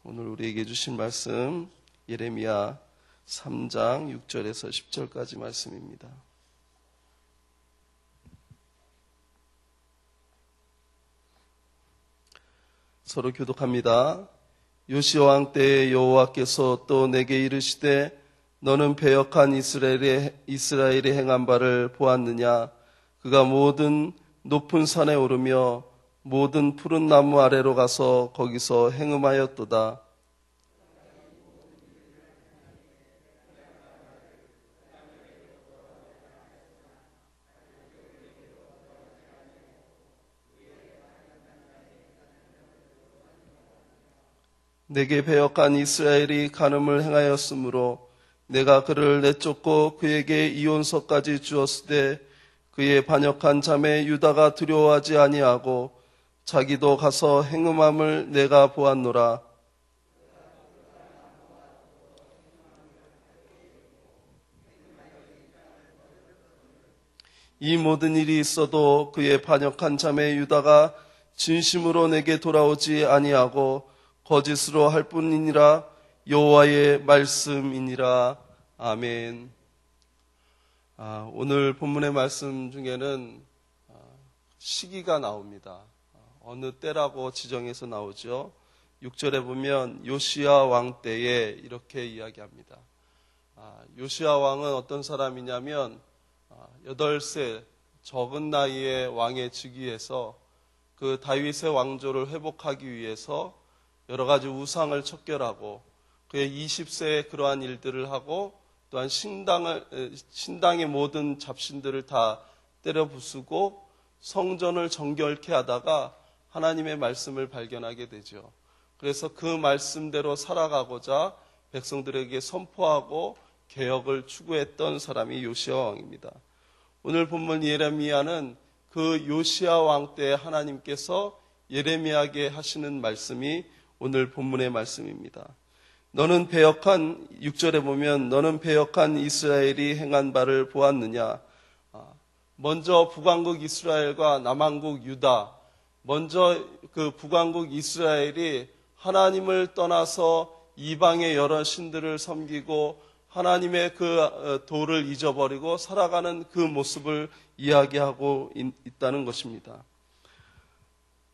오늘 우리에게 주신 말씀 예레미야 3장 6절에서 10절까지 말씀입니다. 서로 교독합니다. 요시야 왕 때에 여호와께서 또 내게 이르시되 너는 배역한 이스라엘이 행한 바를 보았느냐? 그가 모든 높은 산에 오르며 모든 푸른 나무 아래로 가서 거기서 행음하였도다. 내게 배역한 이스라엘이 간음을 행하였으므로 내가 그를 내쫓고 그에게 이혼서까지 주었으되 그의 반역한 자매 유다가 두려워하지 아니하고 자기도 가서 행음함을 내가 보았노라. 이 모든 일이 있어도 그의 반역한 자매 유다가 진심으로 내게 돌아오지 아니하고 거짓으로 할 뿐이니라. 여호와의 말씀이니라. 아멘. 오늘 본문의 말씀 중에는 시기가 나옵니다. 어느 때라고 지정해서 나오죠. 6절에 보면 요시야 왕 때에 이렇게 이야기합니다. 요시야 왕은 어떤 사람이냐면 8세 적은 나이에 왕에 즉위해서 그 다윗의 왕조를 회복하기 위해서 여러 가지 우상을 척결하고 그의 20세에 그러한 일들을 하고 또한 신당의 모든 잡신들을 다 때려 부수고 성전을 정결케 하다가 하나님의 말씀을 발견하게 되죠. 그래서 그 말씀대로 살아가고자 백성들에게 선포하고 개혁을 추구했던 사람이 요시야 왕입니다. 오늘 본문 예레미야는 그 요시야 왕 때 하나님께서 예레미야에게 하시는 말씀이 오늘 본문의 말씀입니다. 너는 배역한 6절에 보면 너는 배역한 이스라엘이 행한 바를 보았느냐. 먼저 북왕국 이스라엘과 남왕국 유다, 먼저 그 북왕국 이스라엘이 하나님을 떠나서 이방의 여러 신들을 섬기고 하나님의 그 도를 잊어버리고 살아가는 그 모습을 이야기하고 있다는 것입니다.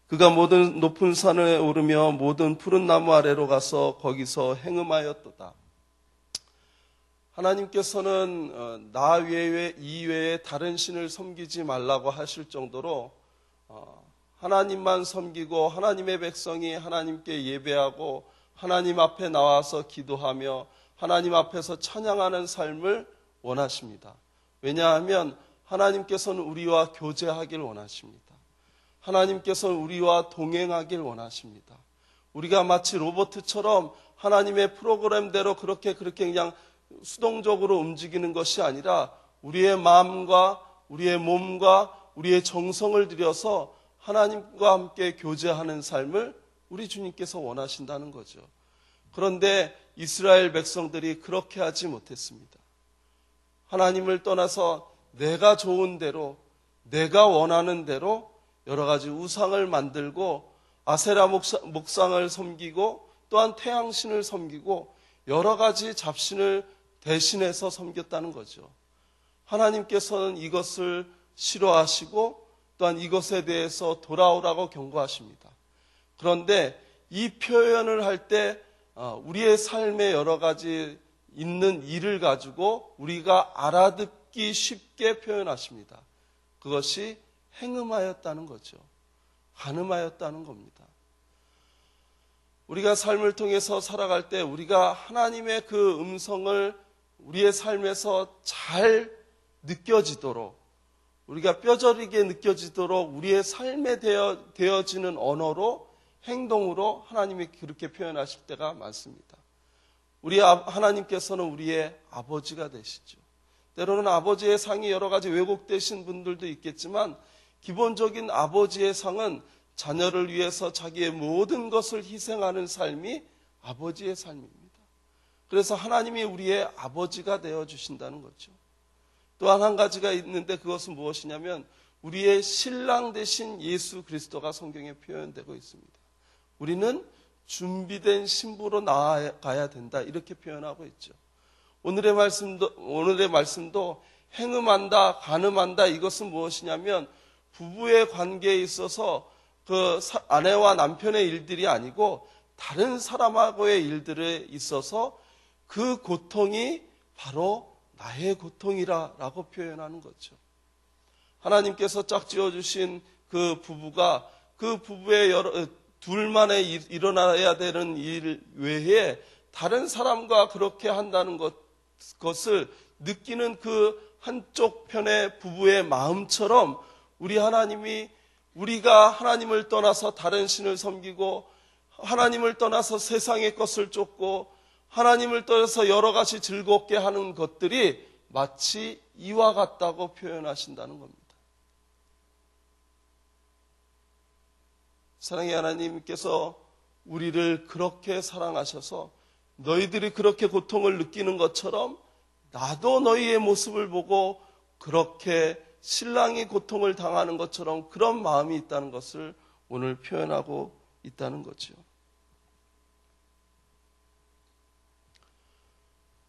그가 모든 높은 산에 오르며 모든 푸른 나무 아래로 가서 거기서 행음하였도다. 하나님께서는 나 외에 이외에 다른 신을 섬기지 말라고 하실 정도로 하나님만 섬기고 하나님의 백성이 하나님께 예배하고 하나님 앞에 나와서 기도하며 하나님 앞에서 찬양하는 삶을 원하십니다. 왜냐하면 하나님께서는 우리와 교제하길 원하십니다. 하나님께서는 우리와 동행하길 원하십니다. 우리가 마치 로봇처럼 하나님의 프로그램대로 그렇게 그냥 수동적으로 움직이는 것이 아니라 우리의 마음과 우리의 몸과 우리의 정성을 들여서 하나님과 함께 교제하는 삶을 우리 주님께서 원하신다는 거죠. 그런데 이스라엘 백성들이 그렇게 하지 못했습니다. 하나님을 떠나서 내가 좋은 대로, 내가 원하는 대로 여러 가지 우상을 만들고 아세라 목상을 섬기고 또한 태양신을 섬기고 여러 가지 잡신을 대신해서 섬겼다는 거죠. 하나님께서는 이것을 싫어하시고 또한 이것에 대해서 돌아오라고 경고하십니다. 그런데 이 표현을 할 때 우리의 삶에 여러 가지 있는 일을 가지고 우리가 알아듣기 쉽게 표현하십니다. 그것이 행음하였다는 거죠. 간음하였다는 겁니다. 우리가 삶을 통해서 살아갈 때 우리가 하나님의 그 음성을 우리의 삶에서 잘 느껴지도록 우리가 뼈저리게 느껴지도록 우리의 삶에 되어지는 언어로 행동으로 하나님이 그렇게 표현하실 때가 많습니다. 우리 하나님께서는 우리의 아버지가 되시죠. 때로는 아버지의 상이 여러 가지 왜곡되신 분들도 있겠지만 기본적인 아버지의 상은 자녀를 위해서 자기의 모든 것을 희생하는 삶이 아버지의 삶입니다. 그래서 하나님이 우리의 아버지가 되어주신다는 거죠. 또한 한 가지가 있는데 그것은 무엇이냐면 우리의 신랑 되신 예수 그리스도가 성경에 표현되고 있습니다. 우리는 준비된 신부로 나아가야 된다. 이렇게 표현하고 있죠. 오늘의 말씀도 행음한다, 간음한다. 이것은 무엇이냐면 부부의 관계에 있어서 그 아내와 남편의 일들이 아니고 다른 사람하고의 일들에 있어서 그 고통이 바로 나의 고통이라고 표현하는 거죠. 하나님께서 짝지어 주신 그 부부가 그 부부의 둘만의 일어나야 되는 일 외에 다른 사람과 그렇게 한다는 것을 느끼는 그 한쪽 편의 부부의 마음처럼 우리 하나님이 우리가 하나님을 떠나서 다른 신을 섬기고 하나님을 떠나서 세상의 것을 쫓고 하나님을 떠나서 여러 가지 즐겁게 하는 것들이 마치 이와 같다고 표현하신다는 겁니다. 사랑의 하나님께서 우리를 그렇게 사랑하셔서 너희들이 그렇게 고통을 느끼는 것처럼 나도 너희의 모습을 보고 그렇게 신랑이 고통을 당하는 것처럼 그런 마음이 있다는 것을 오늘 표현하고 있다는 거죠.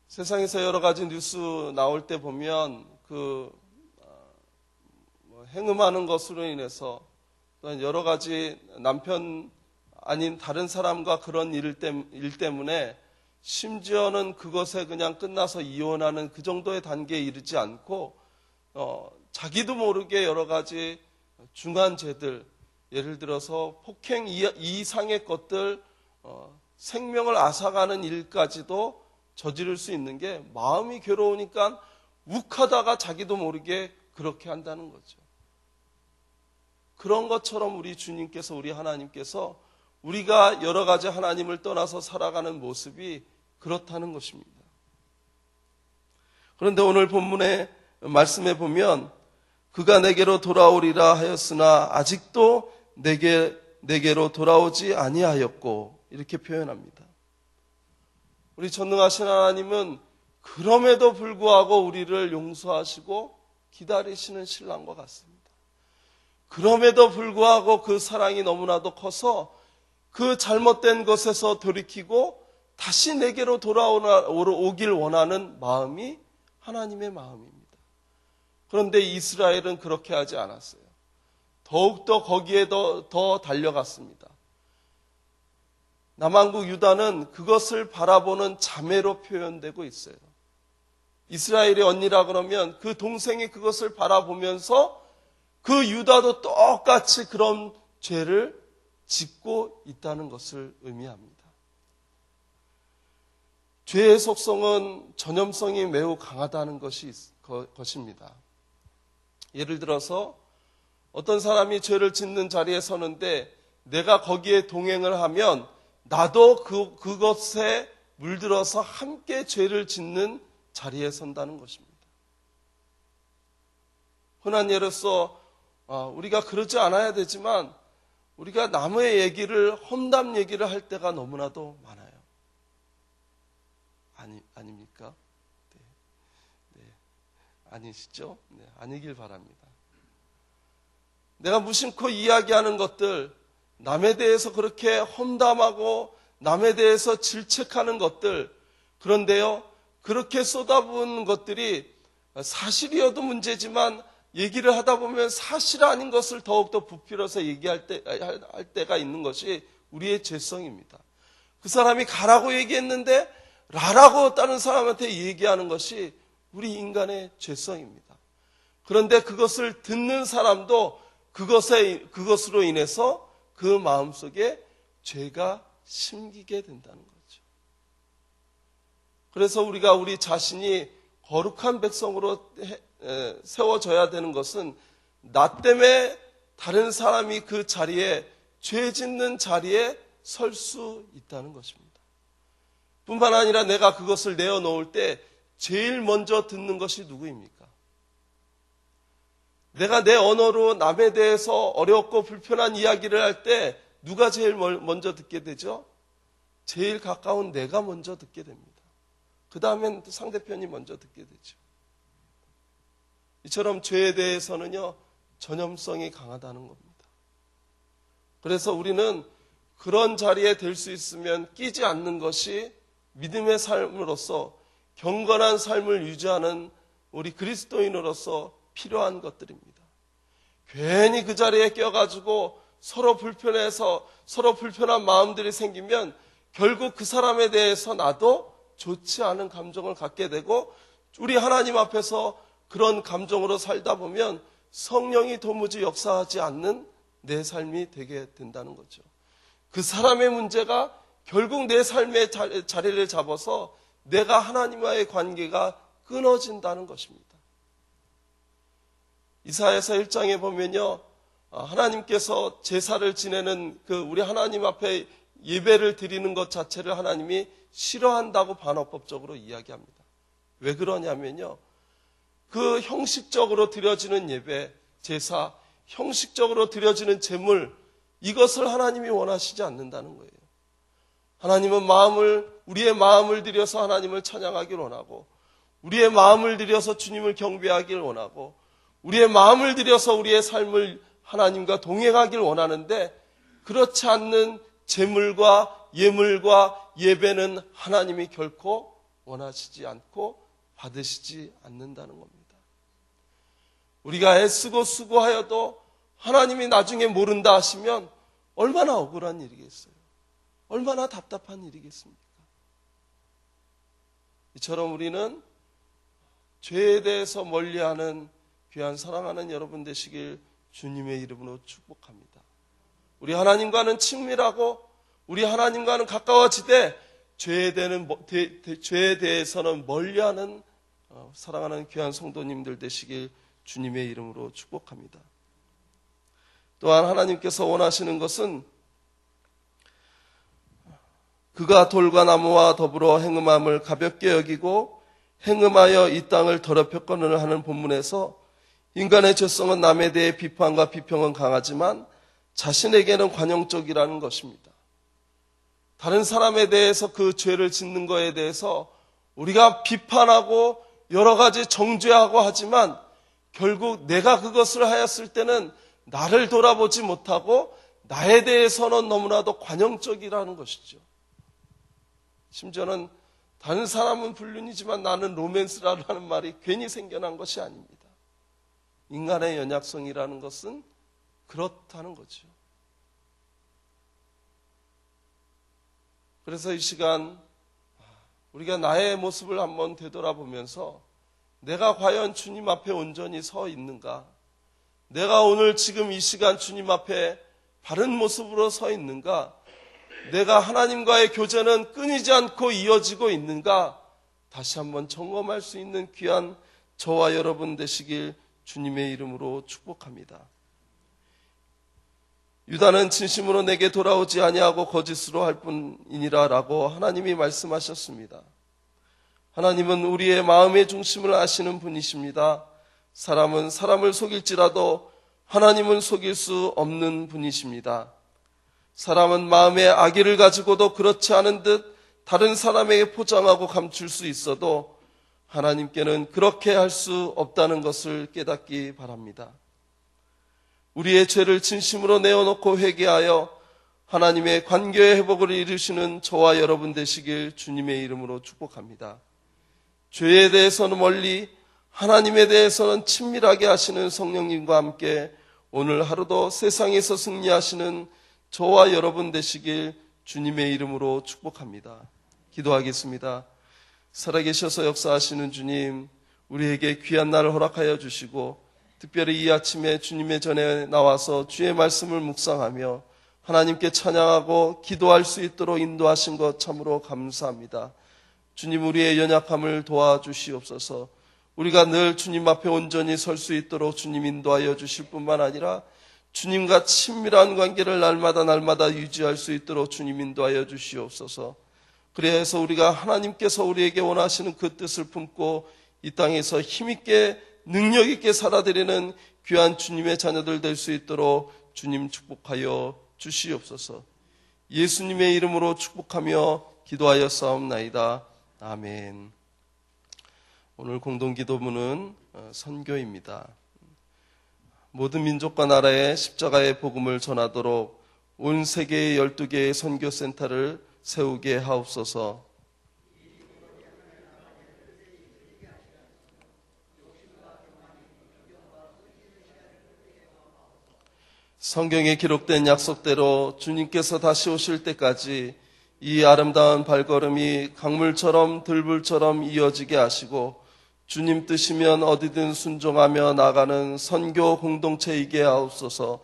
세상에서 여러 가지 뉴스 나올 때 보면 행음하는 것으로 인해서 또한 여러 가지 남편 아닌 다른 사람과 그런 일 때문에 심지어는 그것에 그냥 끝나서 이혼하는 그 정도의 단계에 이르지 않고 자기도 모르게 여러 가지 중한 죄들, 예를 들어서 폭행 이상의 것들, 생명을 앗아가는 일까지도 저지를 수 있는 게 마음이 괴로우니까 욱하다가 자기도 모르게 그렇게 한다는 거죠. 그런 것처럼 우리 주님께서, 우리 하나님께서 우리가 여러 가지 하나님을 떠나서 살아가는 모습이 그렇다는 것입니다. 그런데 오늘 본문의 말씀에 보면 그가 내게로 돌아오리라 하였으나 아직도 내게로 돌아오지 아니하였고 이렇게 표현합니다. 우리 전능하신 하나님은 그럼에도 불구하고 우리를 용서하시고 기다리시는 신랑과 같습니다. 그럼에도 불구하고 그 사랑이 너무나도 커서 그 잘못된 것에서 돌이키고 다시 내게로 돌아오길 원하는 마음이 하나님의 마음입니다. 그런데 이스라엘은 그렇게 하지 않았어요. 더욱더 거기에 더 달려갔습니다. 남한국 유다는 그것을 바라보는 자매로 표현되고 있어요. 이스라엘의 언니라 그러면 그 동생이 그것을 바라보면서 그 유다도 똑같이 그런 죄를 짓고 있다는 것을 의미합니다. 죄의 속성은 전염성이 매우 강하다는 것입니다. 예를 들어서 어떤 사람이 죄를 짓는 자리에 서는데 내가 거기에 동행을 하면 나도 그것에 물들어서 함께 죄를 짓는 자리에 선다는 것입니다. 흔한 예로서 우리가 그러지 않아야 되지만 우리가 남의 얘기를, 험담 얘기를 할 때가 너무나도 많아요. 아닙니까? 네. 아니시죠? 네, 아니길 바랍니다. 내가 무심코 이야기하는 것들, 남에 대해서 그렇게 험담하고 남에 대해서 질책하는 것들, 그런데요, 그렇게 쏟아부은 것들이 사실이어도 문제지만 얘기를 하다 보면 사실 아닌 것을 더욱더 부풀어서 얘기할 때가 있는 것이 우리의 죄성입니다. 그 사람이 가라고 얘기했는데 라라고 다른 사람한테 얘기하는 것이 우리 인간의 죄성입니다. 그런데 그것을 듣는 사람도 그것으로 인해서 그 마음속에 죄가 심기게 된다는 거죠. 그래서 우리가 우리 자신이 거룩한 백성으로 세워져야 되는 것은 나 때문에 다른 사람이 그 자리에, 죄 짓는 자리에 설 수 있다는 것입니다. 뿐만 아니라 내가 그것을 내어놓을 때 제일 먼저 듣는 것이 누구입니까? 내가 내 언어로 남에 대해서 어렵고 불편한 이야기를 할 때 누가 제일 먼저 듣게 되죠? 제일 가까운 내가 먼저 듣게 됩니다. 그 다음엔 상대편이 먼저 듣게 되죠. 이처럼 죄에 대해서는요, 전염성이 강하다는 겁니다. 그래서 우리는 그런 자리에 될 수 있으면 끼지 않는 것이 믿음의 삶으로서 경건한 삶을 유지하는 우리 그리스도인으로서 필요한 것들입니다. 괜히 그 자리에 껴가지고 서로 불편해서 서로 불편한 마음들이 생기면 결국 그 사람에 대해서 나도 좋지 않은 감정을 갖게 되고, 우리 하나님 앞에서 그런 감정으로 살다 보면 성령이 도무지 역사하지 않는 내 삶이 되게 된다는 거죠. 그 사람의 문제가 결국 내 삶의 자리를 잡아서 내가 하나님과의 관계가 끊어진다는 것입니다. 이사야서 1장에 보면요, 하나님께서 제사를 지내는 우리 하나님 앞에 예배를 드리는 것 자체를 하나님이 싫어한다고 반어법적으로 이야기합니다. 왜 그러냐면요, 그 형식적으로 드려지는 예배, 제사, 형식적으로 드려지는 제물, 이것을 하나님이 원하시지 않는다는 거예요. 하나님은 우리의 마음을 들여서 하나님을 찬양하길 원하고, 우리의 마음을 들여서 주님을 경배하길 원하고, 우리의 마음을 들여서 우리의 삶을 하나님과 동행하길 원하는데, 그렇지 않는 제물과 예물과 예배는 하나님이 결코 원하시지 않고 받으시지 않는다는 겁니다. 우리가 애쓰고 수고하여도 하나님이 나중에 모른다 하시면 얼마나 억울한 일이겠어요. 얼마나 답답한 일이겠습니까? 이처럼 우리는 죄에 대해서 멀리하는 귀한 사랑하는 여러분 되시길 주님의 이름으로 축복합니다. 우리 하나님과는 친밀하고 우리 하나님과는 가까워지되 죄에 대해서는 멀리하는 사랑하는 귀한 성도님들 되시길 주님의 이름으로 축복합니다. 또한 하나님께서 원하시는 것은 그가 돌과 나무와 더불어 행음함을 가볍게 여기고 행음하여 이 땅을 더럽혔거늘 하는 본문에서 인간의 죄성은 남에 대해 비판과 비평은 강하지만 자신에게는 관용적이라는 것입니다. 다른 사람에 대해서 그 죄를 짓는 것에 대해서 우리가 비판하고 여러 가지 정죄하고 하지만 결국 내가 그것을 하였을 때는 나를 돌아보지 못하고 나에 대해서는 너무나도 관용적이라는 것이죠. 심지어는 다른 사람은 불륜이지만 나는 로맨스라는 말이 괜히 생겨난 것이 아닙니다. 인간의 연약성이라는 것은 그렇다는 거죠. 그래서 이 시간 우리가 나의 모습을 한번 되돌아보면서 내가 과연 주님 앞에 온전히 서 있는가? 내가 오늘 지금 이 시간 주님 앞에 바른 모습으로 서 있는가? 내가 하나님과의 교제는 끊이지 않고 이어지고 있는가? 다시 한번 점검할 수 있는 귀한 저와 여러분 되시길 주님의 이름으로 축복합니다. 유다는 진심으로 내게 돌아오지 아니하고 거짓으로 할 뿐이니라 라고 하나님이 말씀하셨습니다. 하나님은 우리의 마음의 중심을 아시는 분이십니다. 사람은 사람을 속일지라도 하나님은 속일 수 없는 분이십니다. 사람은 마음에 악의를 가지고도 그렇지 않은 듯 다른 사람에게 포장하고 감출 수 있어도 하나님께는 그렇게 할 수 없다는 것을 깨닫기 바랍니다. 우리의 죄를 진심으로 내어놓고 회개하여 하나님의 관계의 회복을 이루시는 저와 여러분 되시길 주님의 이름으로 축복합니다. 죄에 대해서는 멀리, 하나님에 대해서는 친밀하게 하시는 성령님과 함께 오늘 하루도 세상에서 승리하시는 저와 여러분 되시길 주님의 이름으로 축복합니다. 기도하겠습니다. 살아계셔서 역사하시는 주님, 우리에게 귀한 날을 허락하여 주시고 특별히 이 아침에 주님의 전에 나와서 주의 말씀을 묵상하며 하나님께 찬양하고 기도할 수 있도록 인도하신 것 참으로 감사합니다. 주님, 우리의 연약함을 도와주시옵소서. 우리가 늘 주님 앞에 온전히 설 수 있도록 주님 인도하여 주실 뿐만 아니라 주님과 친밀한 관계를 날마다 유지할 수 있도록 주님 인도하여 주시옵소서. 그래서 우리가 하나님께서 우리에게 원하시는 그 뜻을 품고 이 땅에서 힘있게 능력있게 살아드리는 귀한 주님의 자녀들 될 수 있도록 주님 축복하여 주시옵소서. 예수님의 이름으로 축복하며 기도하여 싸움나이다. 아멘. 오늘 공동기도문은 선교입니다. 모든 민족과 나라에 십자가의 복음을 전하도록 온 세계에 12개의 선교센터를 세우게 하옵소서. 성경에 기록된 약속대로 주님께서 다시 오실 때까지 이 아름다운 발걸음이 강물처럼 들불처럼 이어지게 하시고 주님 뜻이면 어디든 순종하며 나가는 선교 공동체이게 하옵소서.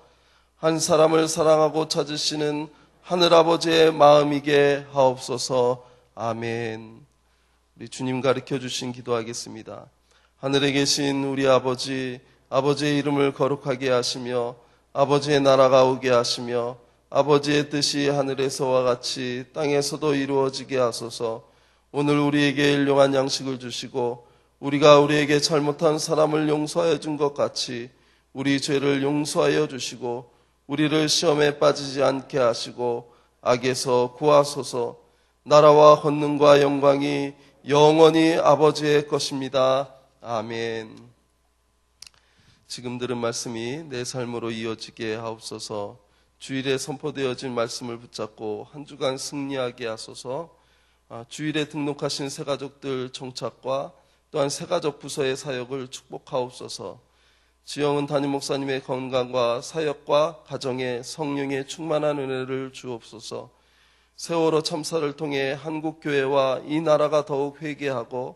한 사람을 사랑하고 찾으시는 하늘아버지의 마음이게 하옵소서. 아멘. 우리 주님 가르쳐 주신 기도하겠습니다. 하늘에 계신 우리 아버지, 아버지의 이름을 거룩하게 하시며 아버지의 나라가 오게 하시며 아버지의 뜻이 하늘에서와 같이 땅에서도 이루어지게 하소서. 오늘 우리에게 일용할 양식을 주시고 우리가 우리에게 잘못한 사람을 용서하여 준 것 같이 우리 죄를 용서하여 주시고 우리를 시험에 빠지지 않게 하시고 악에서 구하소서. 나라와 권능과 영광이 영원히 아버지의 것입니다. 아멘. 지금 들은 말씀이 내 삶으로 이어지게 하옵소서. 주일에 선포되어진 말씀을 붙잡고 한 주간 승리하게 하소서. 주일에 등록하신 새가족들 정착과 또한 새가족 부서의 사역을 축복하옵소서. 지영은 담임 목사님의 건강과 사역과 가정에 성령의 충만한 은혜를 주옵소서. 세월호 참사를 통해 한국교회와 이 나라가 더욱 회개하고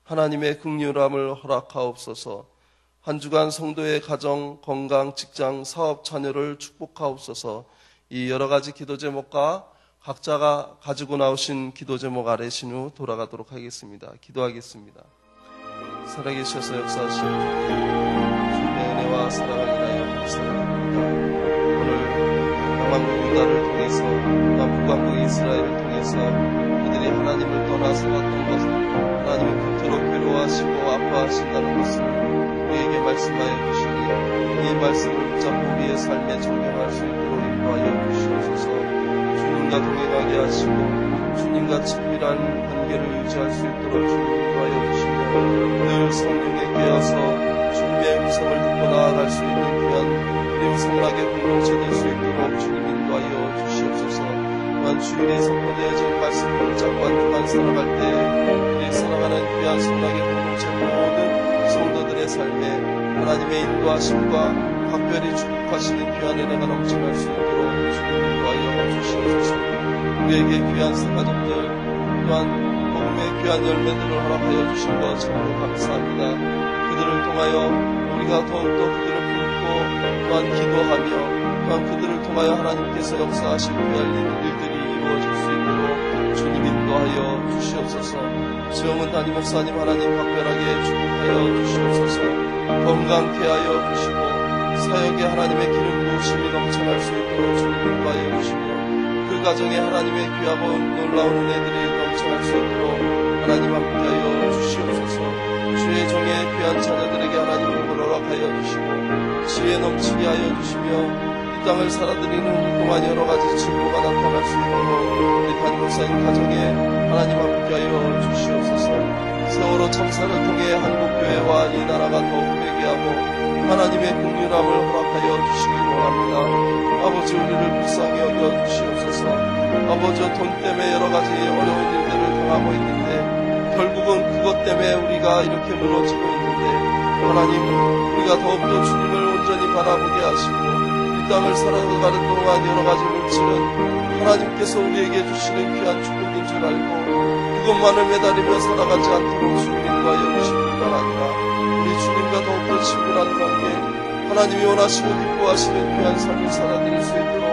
하나님의 긍휼함을 허락하옵소서. 한 주간 성도의 가정, 건강, 직장, 사업, 자녀를 축복하옵소서. 이 여러 가지 기도 제목과 각자가 가지고 나오신 기도 제목 아래신 후 돌아가도록 하겠습니다. 기도하겠습니다. 살아계셔서 역사하시는 주님의 은혜와 사랑을 인하여 감사드립니다. 오늘 남한국 유다를 통해서 북한국 이스라엘을 통해서 그들이 하나님을 떠나 살았던 것을 하나님은 그토록 괴로워하시고 아파하신다는 것을 우리에게 말씀하여 주시니 이 말씀을 붙잡고 우리의 삶에 적용할 수 있도록 인도하여 주시옵소서. 주님과 동행하게 하시고 주님과 친밀한 관계를 유지할 수 있도록 주님 인도하여 주시며 늘 성령에 깨어서 주님의 음성을 듣고 나아갈 수 있는 귀한 그리고 성락의 공동체 될 수 있도록 주님 인도하여 주시옵소서. 또한 주일에 선포되어진 말씀을 붙잡고 한 주간 살아갈 때 우리 살아가는 귀한 성락의 공동체 모든 성도들의 삶에 하나님의 인도하심과 각별히 축복하시는 귀한 은혜가 넘쳐날 수 있도록 주님 인도하여 주시옵소서. 우리에게 귀한 새가족들 또한 복음의 귀한 열매들을 허락하여 주신 것 참으로 감사합니다. 그들을 통하여 우리가 더욱더 그들을 품고 또한 기도하며 또한 그들을 통하여 하나님께서 역사하실 귀한 일들이 이루어질 수 있도록 주님 인도하여 주시옵소서. 지영은 담임 목사님 하나님 각별하게 축복하여 주시옵소서. 건강케 하여 주시고 사역에 하나님의 기름 부으심이 넘쳐날 수 있도록 주님 인도하여 주시며 그 가정에 하나님의 귀하고 놀라운 은혜들이 넘쳐날 수 있도록 하나님 함께하여 주시옵소서. 주의 종의 귀한 자녀들에게 하나님 복을 허락하여 주시고 지혜 넘치게 하여 주시며 이 땅을 살아드리는 동안 여러 가지 진보가 나타날 수 있도록 우리 담임 목사님 가정에 하나님 함께하여 주시옵소서. 세월호 참사를 통해 한국교회와 이 나라가 더욱 회개하고 하나님의 긍휼함을 허락하여 주시길 원합니다. 아버지 우리를 불쌍히 여겨 주시옵소서. 아버지 돈 때문에 여러 가지 어려운 일들을 당하고 있는데 결국은 그것 때문에 우리가 이렇게 무너지고 있는데 하나님 우리가 더욱더 주님을 온전히 바라보게 하시고 이 땅을 살아가는 동안 여러 가지 물질은 하나님께서 우리에게 주시는 귀한 축복인 줄 알고 그것만을 매달리며 살아가지 않도록 주님 인도하여 주실 뿐만 아니라 우리 주님과 더욱더 친밀한 관계 하나님이 원하시고 기뻐하시는 귀한 삶을 살아드릴 수 있도록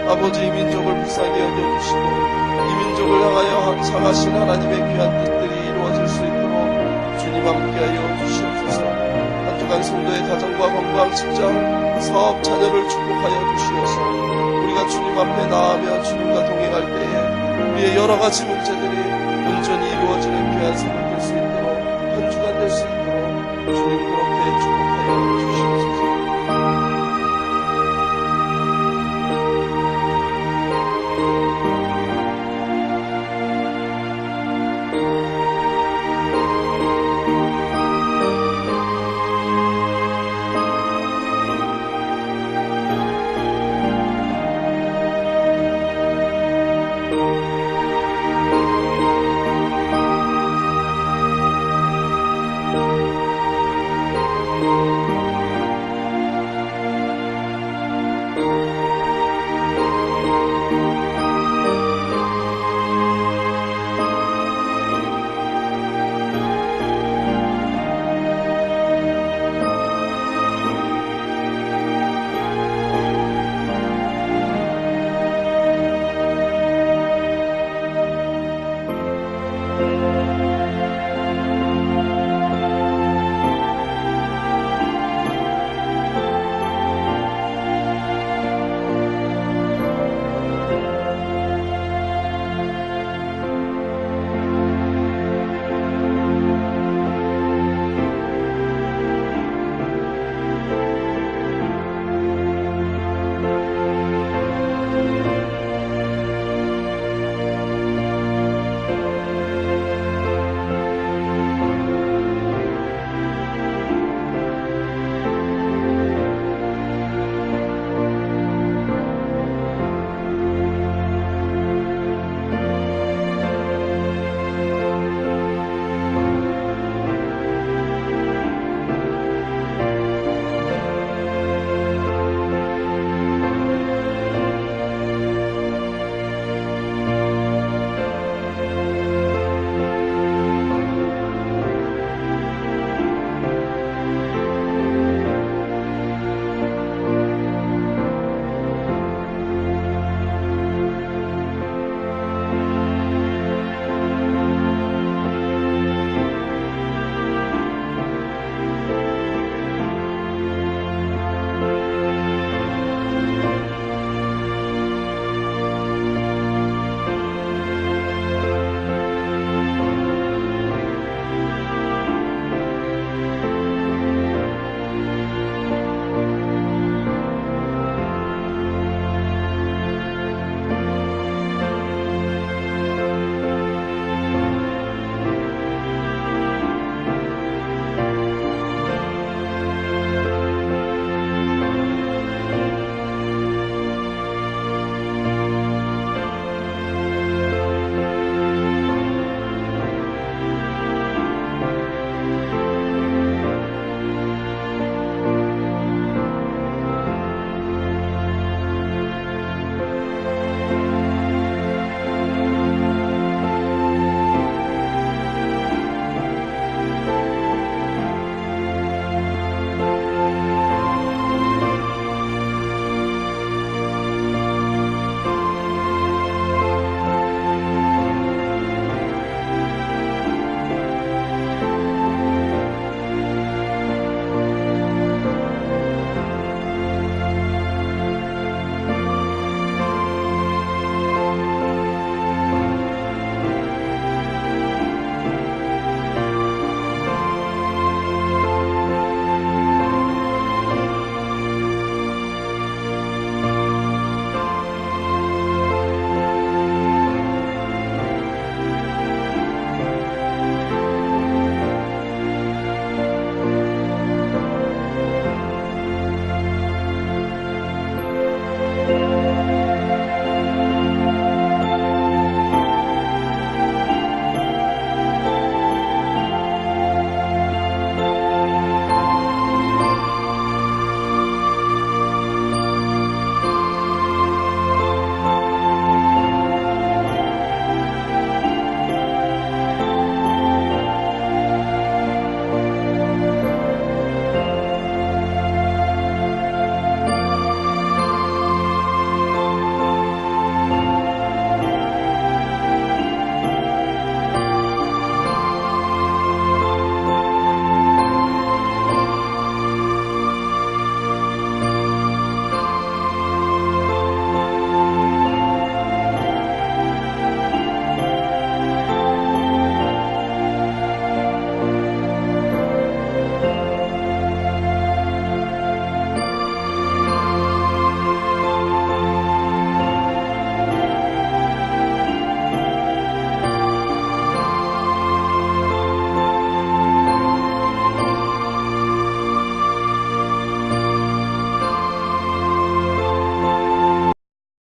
아버지 이 민족을 불쌍히 여겨주시고 이 민족을 향하여 상하신 하나님의 귀한 뜻들이 이루어질 수 있도록 주님 함께하여 주시옵소서. 한 주간 성도의 가정과 건강, 직장, 사업, 자녀를 축복하여 주시옵소서. 우리가 주님 앞에 나아가며 주님과 동행할 때에 우리의 여러 가지 문제들이 온전히 이루어지는 귀한 삶이 될 수 있도록 한 주간 될 수 있도록